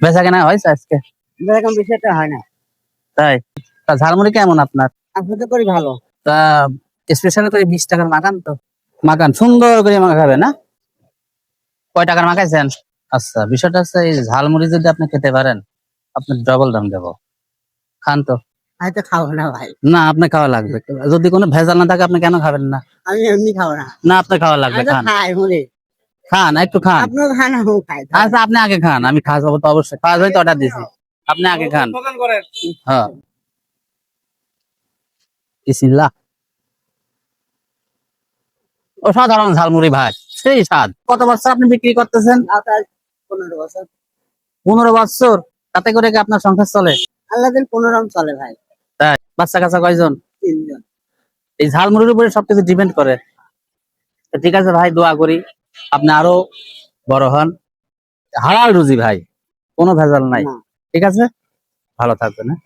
বেচা কেনা হয়েছে আজকে? এরকম বিষয়টা হয় না। তাই? তা ঝালমুড়ি কেমন আপনার? আপনি তো করি ভালো। তা স্পেশাল করে 20 টাকার মাখান তো। মাখান সুন্দর করে মাখাবে না? কয় টাকার মাখাইছেন? আচ্ছা, বিষয়টা হচ্ছে এই ঝালমুড়ি যদি আপনি খেতে পারেন, আপনি ডবল দাম দেবো। খান তো। আমি তো খাবো না ভাই। না, আপনার খাওয়া লাগবে। যদি কোনো ভেজাল না থাকে আপনি কেন খাবেন না? আমি এমনি খাবো না। না, আপনার খাওয়া লাগবে, আমি তো খান। খাই মুড়ি। খান, একটু খান। আপনিও খান আমিও খাই। আচ্ছা, আপনি আগে খান, আমি খাওয়াবো তো অবশ্যই। খাওয়া তো অর্ডার দিছি। আপনি আগে খান। হ্যাঁ, বিসমিল্লাহ। অসাধারণ ঝালমুড়ি ভাই, সেই স্বাদ। কত বছর আপনি বিক্রি করতেছেন? আপনার 15 বছর। 15 বছর? তাতে করে কি আপনার সংসার চলে? আল্লাহ দিন 15 চলে ভাই। তাই? বাচ্চা কাচ্চা কয়জন? 3 জন। এই ঝালমুড়ির উপরে সবকিছু ডিপেন্ড করে। তো ঠিক আছে ভাই, দোয়া করি আপনি আরো বড় হন। হালাল রুজি ভাই, কোনো ভেজাল নাই। না। ঠিক আছে, ভালো থাকবেন। হ্যাঁ।